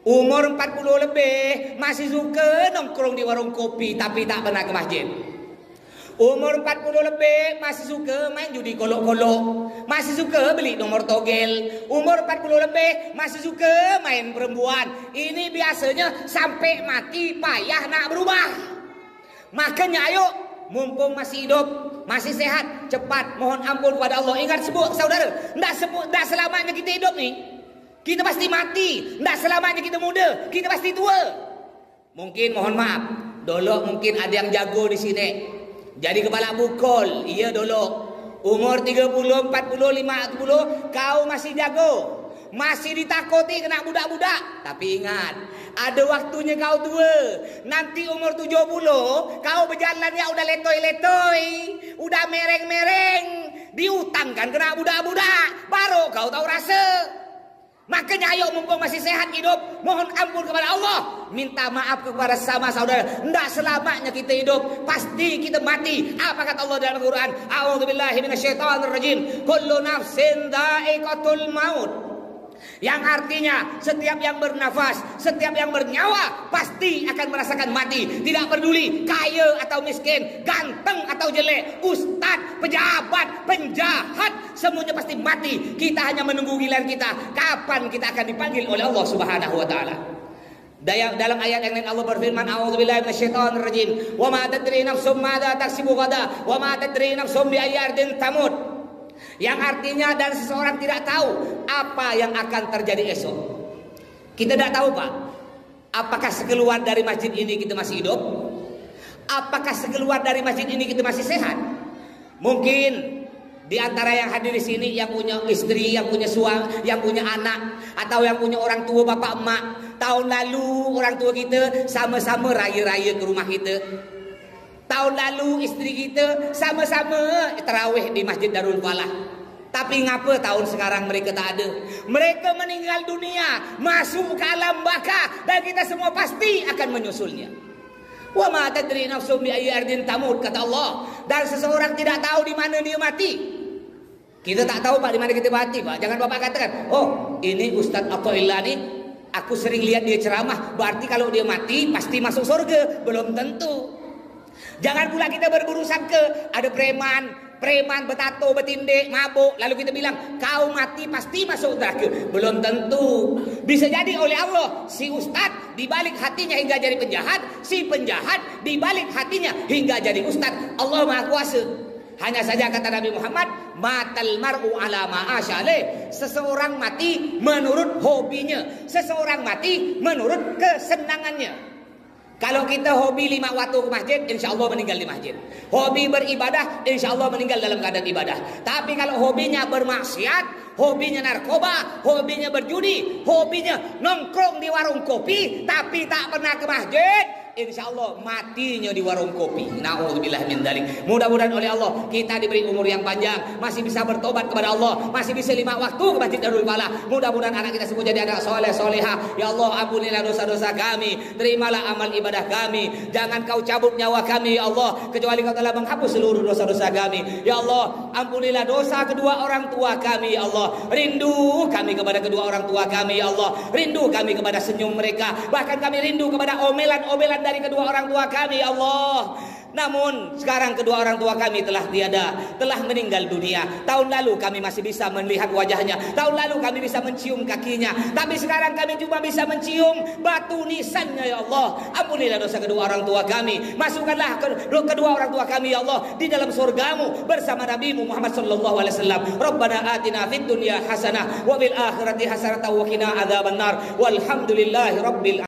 Umur 40 lebih masih suka nongkrong di warung kopi tapi tak pernah ke masjid. Umur 40 lebih masih suka main judi kolok-kolok, masih suka beli nomor togel. Umur 40 lebih masih suka main perempuan. Ini biasanya sampai mati payah nak berubah. Makanya ayo, mumpung masih hidup, masih sehat, cepat mohon ampun kepada Allah. Ingat sebut saudara, tidak selamanya kita hidup nih. Kita pasti mati, tidak selamanya kita muda, kita pasti tua. Mungkin mohon maaf, dulu mungkin ada yang jago di sini. Jadi kepala bukol, iya dulu. Umur 30, 40, 50, kau masih jago. Masih ditakuti kena budak-budak. Tapi ingat, ada waktunya kau tua. Nanti umur 70, kau berjalannya udah letoy-letoy, udah mereng-mereng, diutangkan kena budak-budak. Baru kau tahu rasa. Makanya ayo mumpung masih sehat hidup, mohon ampun kepada Allah, minta maaf kepada sama saudara. Tidak selamanya kita hidup, pasti kita mati. Apa kata Allah dalam Al-Quran? A'udzubillahi minasyaitonirrajim. Kullu nafsin dha'iqatul maut. Yang artinya setiap yang bernafas, setiap yang bernyawa pasti akan merasakan mati. Tidak peduli kaya atau miskin, ganteng atau jelek, ustaz, pejabat, penjahat, semuanya pasti mati. Kita hanya menunggu giliran kita, kapan kita akan dipanggil oleh Allah Subhanahu wa taala. Dalam ayat yang lain Allah berfirman, a'udzubillahi minasyaitonirrajim. Wa ma tadri nafsum madza taksibu ghadan wa ma tadri nafsum bi ayyi ardin tamut. Yang artinya dan seseorang tidak tahu apa yang akan terjadi esok. Kita tidak tahu Pak, apakah sekeluar dari masjid ini kita masih hidup? Apakah sekeluar dari masjid ini kita masih sehat? Mungkin di antara yang hadir di sini yang punya istri, yang punya suami, yang punya anak, atau yang punya orang tua bapak emak. Tahun lalu orang tua kita sama-sama raya-raya ke rumah kita. Tahun lalu istri kita sama-sama tarawih di Masjid Darul Falah. Tapi ngapa tahun sekarang mereka tak ada? Mereka meninggal dunia, masuk ke alam baka, dan kita semua pasti akan menyusulnya. Wa ma tadri nafsum bi ayyi ardin tamut, kata Allah. Dan seseorang tidak tahu di mana dia mati. Kita tak tahu Pak di mana kita mati Pak. Jangan Bapak katakan, oh ini Ustaz Athaillah nih, aku sering lihat dia ceramah, berarti kalau dia mati pasti masuk surga. Belum tentu. Jangan pula kita berburu sangka ada preman bertato, bertindih, mabuk, lalu kita bilang kau mati pasti masuk neraka. Belum tentu. Bisa jadi oleh Allah si ustaz dibalik hatinya hingga jadi penjahat, si penjahat dibalik hatinya hingga jadi ustaz. Allah Maha Kuasa. Hanya saja kata Nabi Muhammad, matal mar'u ala ma'asya alaih. Seseorang mati menurut hobinya, seseorang mati menurut kesenangannya. Kalau kita hobi 5 waktu ke masjid, insya Allah meninggal di masjid. Hobi beribadah, insya Allah meninggal dalam keadaan ibadah. Tapi kalau hobinya bermaksiat, hobinya narkoba, hobinya berjudi, hobinya nongkrong di warung kopi, tapi tak pernah ke masjid, insya Allah matinya di warung kopi. Na'udzubillah min dzalik. Mudah-mudahan oleh Allah kita diberi umur yang panjang, masih bisa bertobat kepada Allah, masih bisa 5 waktu ke Masjid Darul Falah. Mudah-mudahan anak kita semua jadi anak soleh solehah. Ya Allah, ampunilah dosa-dosa kami, terimalah amal ibadah kami. Jangan kau cabut nyawa kami ya Allah, kecuali kau telah menghapus seluruh dosa-dosa kami. Ya Allah, ampunilah dosa kedua orang tua kami ya Allah. Rindu kami kepada kedua orang tua kami ya Allah. Rindu kami kepada senyum mereka. Bahkan kami rindu kepada omelan-omelan dari kedua orang tua kami ya Allah. Namun sekarang kedua orang tua kami telah tiada, telah meninggal dunia. Tahun lalu kami masih bisa melihat wajahnya, tahun lalu kami bisa mencium kakinya, tapi sekarang kami cuma bisa mencium batu nisannya ya Allah. Ampunilah dosa kedua orang tua kami, masukkanlah kedua orang tua kami ya Allah di dalam surgamu bersama Nabi Muhammad sallallahu alaihi wasallam. Rabbana atina fid dunya hasanah wa fil akhirati hasanah wa qina adzabannar. Walhamdulillahi rabbil